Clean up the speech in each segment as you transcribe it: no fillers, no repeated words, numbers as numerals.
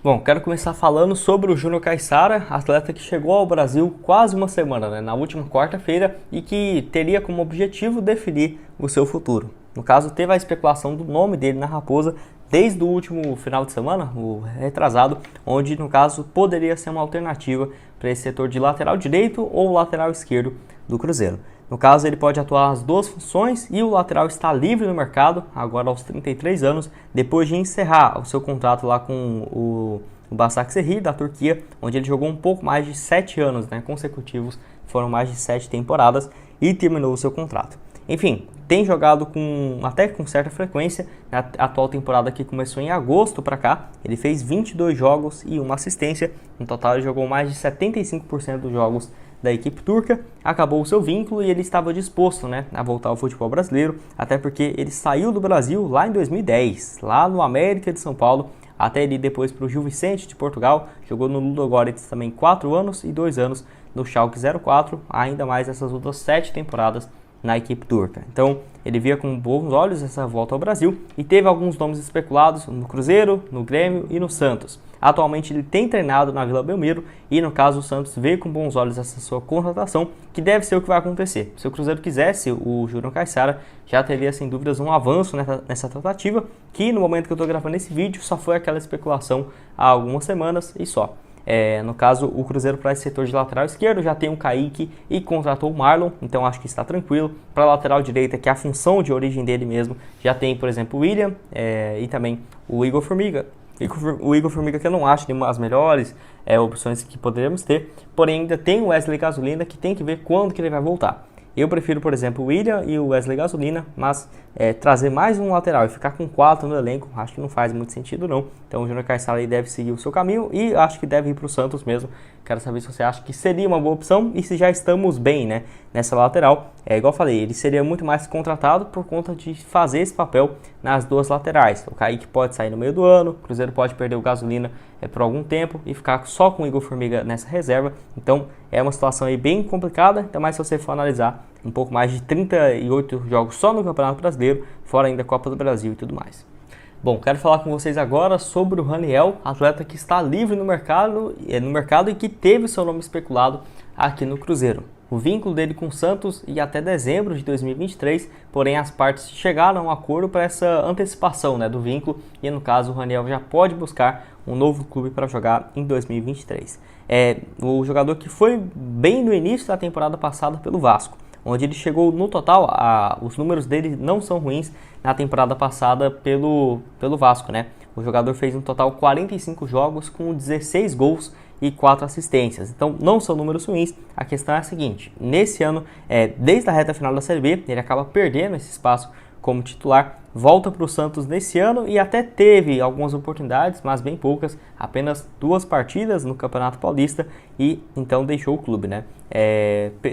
Bom, quero começar falando sobre o Júnior Caissara, atleta que chegou ao Brasil quase uma semana, na última quarta-feira, e que teria como objetivo definir o seu futuro. No caso, teve a especulação do nome dele na Raposa desde o último final de semana, o retrasado, onde, no caso, poderia ser uma alternativa para esse setor de lateral direito ou lateral esquerdo do Cruzeiro. No caso, ele pode atuar as duas funções e o lateral está livre no mercado, agora aos 33 anos, depois de encerrar o seu contrato lá com o Başakşehir da Turquia, onde ele jogou um pouco mais de 7 anos consecutivos, foram mais de 7 temporadas e terminou o seu contrato. Enfim, tem jogado até com certa frequência. Na atual temporada que começou em agosto para cá, ele fez 22 jogos e uma assistência. No total, ele jogou mais de 75% dos jogos da equipe turca. Acabou o seu vínculo e ele estava disposto a voltar ao futebol brasileiro, até porque ele saiu do Brasil lá em 2010, lá no América de São Paulo, até ele depois para o Gil Vicente de Portugal, jogou no Ludogorets também 4 anos e 2 anos no Schalke 04, ainda mais essas outras 7 temporadas na equipe turca. Então ele via com bons olhos essa volta ao Brasil e teve alguns nomes especulados no Cruzeiro, no Grêmio e no Santos. Atualmente ele tem treinado na Vila Belmiro e, no caso, o Santos vê com bons olhos essa sua contratação, que deve ser o que vai acontecer. Se o Cruzeiro quisesse o Júnior Caissara, já teria sem dúvidas um avanço nessa tratativa, que no momento que eu estou gravando esse vídeo só foi aquela especulação há algumas semanas e só. No caso, o Cruzeiro para esse setor de lateral esquerdo já tem o Kaique e contratou o Marlon, então acho que está tranquilo. Para a lateral direita, que é a função de origem dele mesmo, já tem, por exemplo, o William e também o Igor Formiga. O Igor Formiga, que eu não acho uma das melhores opções que poderíamos ter, porém ainda tem o Wesley Gasolina, que tem que ver quando que ele vai voltar. Eu prefiro, por exemplo, o William e o Wesley Gasolina, mas trazer mais um lateral e ficar com 4 no elenco, acho que não faz muito sentido não. Então o Júnior Caissara deve seguir o seu caminho e acho que deve ir para o Santos mesmo. Quero saber se você acha que seria uma boa opção e se já estamos bem nessa lateral. Igual eu falei, ele seria muito mais contratado por conta de fazer esse papel nas duas laterais. O Kaique pode sair no meio do ano, o Cruzeiro pode perder o Gasolina por algum tempo e ficar só com o Igor Formiga nessa reserva. Então é uma situação aí bem complicada, ainda mais se você for analisar um pouco mais de 38 jogos só no Campeonato Brasileiro, fora ainda a Copa do Brasil e tudo mais. Bom, quero falar com vocês agora sobre o Raniel, atleta que está livre no mercado e que teve seu nome especulado aqui no Cruzeiro. O vínculo dele com o Santos ia até dezembro de 2023, porém as partes chegaram a um acordo para essa antecipação do vínculo e no caso o Raniel já pode buscar um novo clube para jogar em 2023. O jogador que foi bem no início da temporada passada pelo Vasco, onde ele chegou no total, os números dele não são ruins na temporada passada pelo Vasco, O jogador fez um total 45 jogos com 16 gols e 4 assistências. Então não são números ruins. A questão é a seguinte: nesse ano, desde a reta final da Série B, ele acaba perdendo esse espaço como titular, volta para o Santos nesse ano e até teve algumas oportunidades, mas bem poucas, apenas 2 partidas no Campeonato Paulista e então deixou o clube,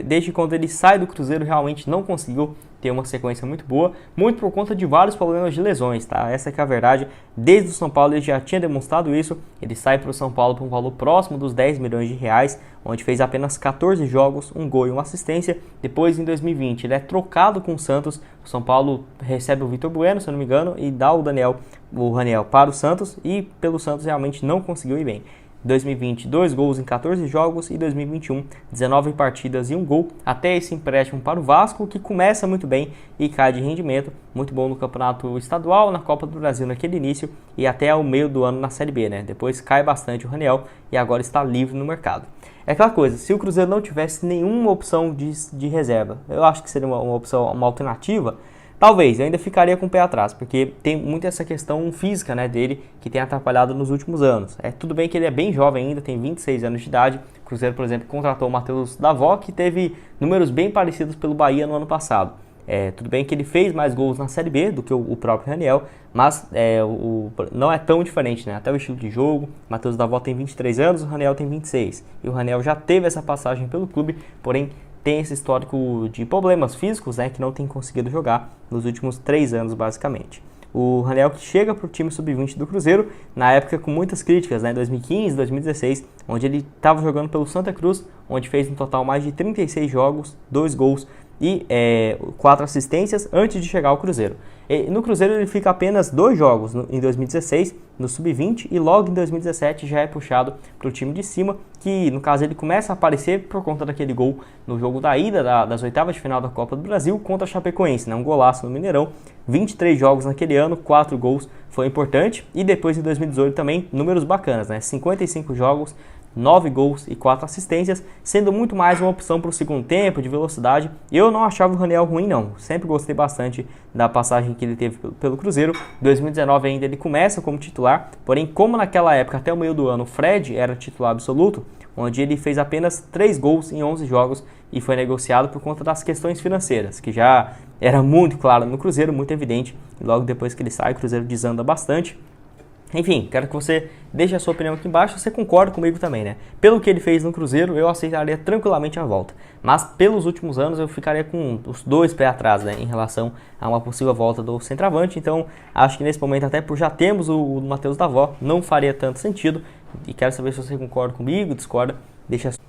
Desde quando ele sai do Cruzeiro realmente não conseguiu ter uma sequência muito boa, muito por conta de vários problemas de lesões, Essa que é a verdade. Desde o São Paulo ele já tinha demonstrado isso. Ele sai para o São Paulo por um valor próximo dos 10 milhões de reais, onde fez apenas 14 jogos, um gol e uma assistência. Depois, em 2020, ele é trocado com o Santos. O São Paulo recebe o Vitor Bueno, se eu não me engano, e dá o Raniel para o Santos, e pelo Santos realmente não conseguiu ir bem. 2020, 2 gols em 14 jogos e 2021, 19 partidas e 1 gol, até esse empréstimo para o Vasco, que começa muito bem e cai de rendimento, muito bom no Campeonato Estadual, na Copa do Brasil naquele início e até o meio do ano na Série B, Depois cai bastante o Raniel e agora está livre no mercado. É aquela coisa, se o Cruzeiro não tivesse nenhuma opção de reserva, eu acho que seria uma opção, uma alternativa. Talvez, eu ainda ficaria com o pé atrás, porque tem muito essa questão física dele que tem atrapalhado nos últimos anos. Tudo bem que ele é bem jovem ainda, tem 26 anos de idade. O Cruzeiro, por exemplo, contratou o Matheus Davó, que teve números bem parecidos pelo Bahia no ano passado. Tudo bem que ele fez mais gols na Série B do que o próprio Raniel, mas não é tão diferente, Até o estilo de jogo. O Matheus Davó tem 23 anos, o Raniel tem 26. E o Raniel já teve essa passagem pelo clube, porém tem esse histórico de problemas físicos, que não tem conseguido jogar nos últimos 3 anos, basicamente. O Raniel que chega para o time sub-20 do Cruzeiro, na época com muitas críticas, em 2015, 2016, onde ele estava jogando pelo Santa Cruz, onde fez no total mais de 36 jogos, 2 gols e 4 assistências antes de chegar ao Cruzeiro. No Cruzeiro ele fica apenas 2 jogos em 2016, no Sub-20, e logo em 2017 já é puxado para o time de cima, que no caso ele começa a aparecer por conta daquele gol no jogo da ida das oitavas de final da Copa do Brasil contra a Chapecoense, né? Um golaço no Mineirão, 23 jogos naquele ano, 4 gols, foi importante, e depois em 2018 também números bacanas, né? 55 jogos, 9 gols e 4 assistências, sendo muito mais uma opção para o segundo tempo, de velocidade. Eu não achava o Raniel ruim não, sempre gostei bastante da passagem que ele teve pelo Cruzeiro. Em 2019 ainda ele começa como titular, porém como naquela época até o meio do ano o Fred era titular absoluto, onde ele fez apenas 3 gols em 11 jogos e foi negociado por conta das questões financeiras, que já era muito claro no Cruzeiro, muito evidente, e logo depois que ele sai o Cruzeiro desanda bastante. Enfim, quero que você deixe a sua opinião aqui embaixo, você concorda comigo também, né? Pelo que ele fez no Cruzeiro, eu aceitaria tranquilamente a volta. Mas pelos últimos anos eu ficaria com os 2 pés atrás, né? Em relação a uma possível volta do centroavante. Então, acho que nesse momento, até por já termos o Matheus Davó, não faria tanto sentido. E quero saber se você concorda comigo, discorda, deixa a sua...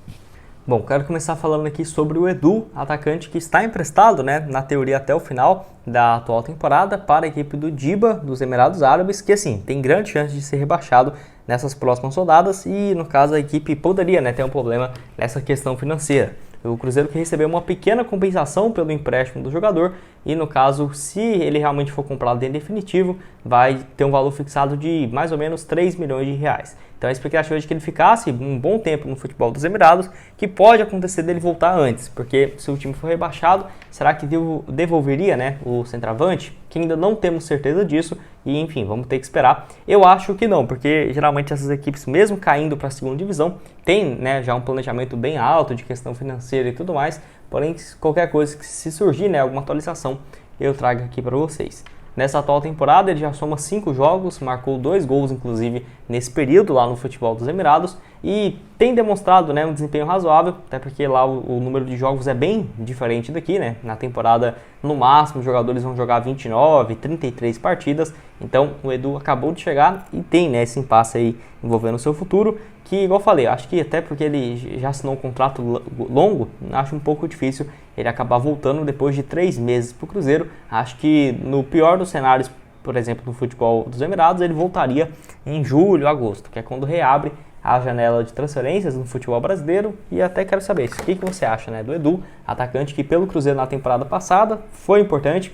Bom, quero começar falando aqui sobre o Edu, atacante que está emprestado, né, na teoria até o final da atual temporada para a equipe do Diba, dos Emirados Árabes, que assim, tem grande chance de ser rebaixado nessas próximas rodadas e no caso a equipe poderia, né, ter um problema nessa questão financeira. O Cruzeiro que recebeu uma pequena compensação pelo empréstimo do jogador e no caso, se ele realmente for comprado em definitivo, vai ter um valor fixado de mais ou menos 3 milhões de reais. Então a expectativa é de que ele ficasse um bom tempo no futebol dos Emirados, que pode acontecer dele voltar antes, porque se o time for rebaixado, será que devolveria, né, o centroavante? Que ainda não temos certeza disso e enfim, vamos ter que esperar. Eu acho que não, porque geralmente essas equipes, mesmo caindo para a segunda divisão, tem, né, já um planejamento bem alto de questão financeira e tudo mais, porém qualquer coisa que se surgir, né, alguma atualização, eu trago aqui para vocês. Nessa atual temporada ele já soma 5 jogos, marcou 2 gols inclusive nesse período lá no futebol dos Emirados e tem demonstrado, né, um desempenho razoável, até porque lá o número de jogos é bem diferente daqui, né? Na temporada, no máximo, os jogadores vão jogar 29, 33 partidas, então o Edu acabou de chegar e tem, né, esse impasse aí envolvendo o seu futuro, que, igual eu falei, acho que até porque ele já assinou um contrato longo, acho um pouco difícil ele acabar voltando depois de 3 meses para o Cruzeiro. Acho que no pior dos cenários, por exemplo, no futebol dos Emirados, ele voltaria em julho, agosto, que é quando reabre a janela de transferências no futebol brasileiro. E até quero saber o que você acha, né, do Edu, atacante que pelo Cruzeiro na temporada passada foi importante,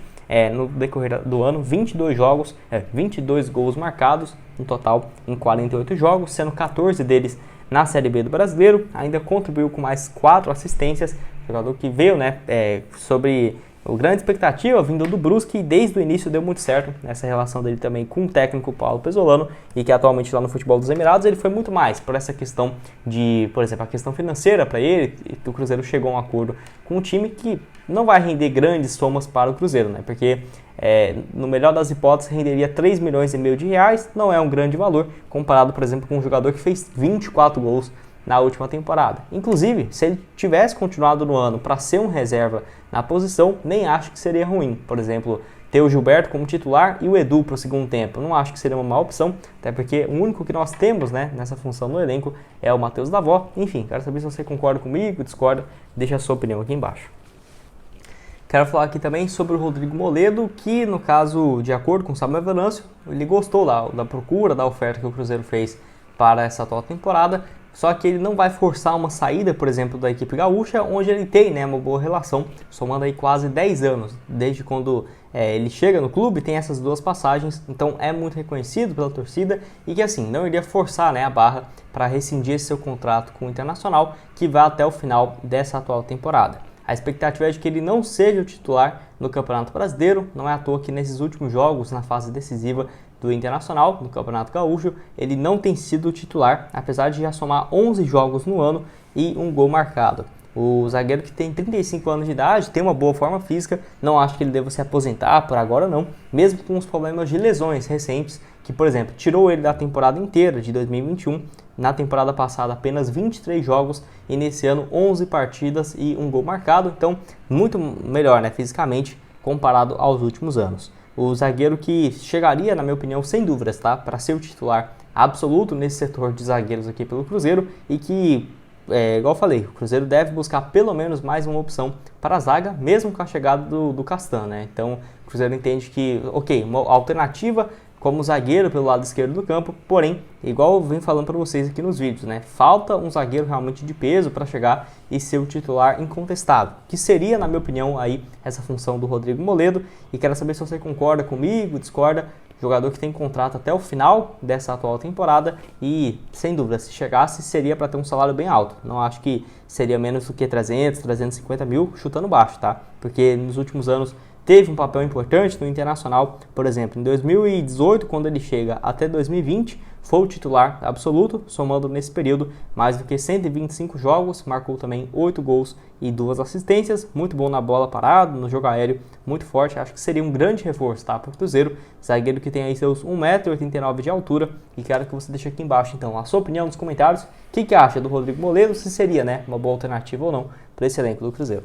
no decorrer do ano, 22 jogos, 22 gols marcados no total em 48 jogos, sendo 14 deles na Série B do Brasileiro, ainda contribuiu com mais 4 assistências, jogador que veio, né, sobre a grande expectativa vindo do Brusque e desde o início deu muito certo nessa relação dele também com o técnico Paulo Pezzolano e que atualmente lá no futebol dos Emirados ele foi muito mais por essa questão de, por exemplo, a questão financeira para ele, e o Cruzeiro chegou a um acordo com o time que não vai render grandes somas para o Cruzeiro, né, porque no melhor das hipóteses renderia 3 milhões e meio de reais, não é um grande valor comparado, por exemplo, com um jogador que fez 24 gols na última temporada. Inclusive, se ele tivesse continuado no ano para ser um reserva na posição, nem acho que seria ruim. Por exemplo, ter o Gilberto como titular e o Edu para o segundo tempo. Não acho que seria uma má opção, até porque o único que nós temos, né, nessa função no elenco é o Matheus Davó. Enfim, quero saber se você concorda comigo, discorda, deixa a sua opinião aqui embaixo. Quero falar aqui também sobre o Rodrigo Moledo, que no caso, de acordo com o Samuel Venâncio, ele gostou da procura, da oferta que o Cruzeiro fez para essa atual temporada, só que ele não vai forçar uma saída, por exemplo, da equipe gaúcha, onde ele tem, né, uma boa relação, somando aí quase 10 anos, desde quando ele chega no clube, tem essas 2 passagens, então é muito reconhecido pela torcida e que assim, não iria forçar, né, a barra para rescindir seu contrato com o Internacional, que vai até o final dessa atual temporada. A expectativa é de que ele não seja o titular no Campeonato Brasileiro, não é à toa que nesses últimos jogos, na fase decisiva do Internacional, no Campeonato Gaúcho, ele não tem sido o titular, apesar de já somar 11 jogos no ano e um gol marcado. O zagueiro que tem 35 anos de idade, tem uma boa forma física, não acho que ele deva se aposentar por agora não, mesmo com os problemas de lesões recentes, que por exemplo, tirou ele da temporada inteira de 2021, na temporada passada apenas 23 jogos e nesse ano 11 partidas e um gol marcado, então muito melhor, né, fisicamente comparado aos últimos anos. O zagueiro que chegaria, na minha opinião, sem dúvidas, tá, para ser o titular absoluto nesse setor de zagueiros aqui pelo Cruzeiro e que igual eu falei, o Cruzeiro deve buscar pelo menos mais uma opção para a zaga, mesmo com a chegada do Castan, né? Então o Cruzeiro entende que, ok, uma alternativa como zagueiro pelo lado esquerdo do campo, porém, igual eu venho falando para vocês aqui nos vídeos, né? Falta um zagueiro realmente de peso para chegar e ser o titular incontestável, que seria, na minha opinião, aí essa função do Rodrigo Moledo, e quero saber se você concorda comigo, discorda. Jogador que tem contrato até o final dessa atual temporada e, sem dúvida, se chegasse, seria para ter um salário bem alto. Não acho que seria menos do que 300, 350 mil, chutando baixo, tá? Porque nos últimos anos teve um papel importante no Internacional. Por exemplo, em 2018, quando ele chega até 2020, foi o titular absoluto, somando nesse período mais do que 125 jogos, marcou também 8 gols e 2 assistências, muito bom na bola parada, no jogo aéreo, muito forte, acho que seria um grande reforço, tá, para o Cruzeiro, zagueiro que tem aí seus 1,89 m de altura, e quero que você deixe aqui embaixo, então, a sua opinião nos comentários, o que acha do Rodrigo Moledo, se seria, né, uma boa alternativa ou não para esse elenco do Cruzeiro.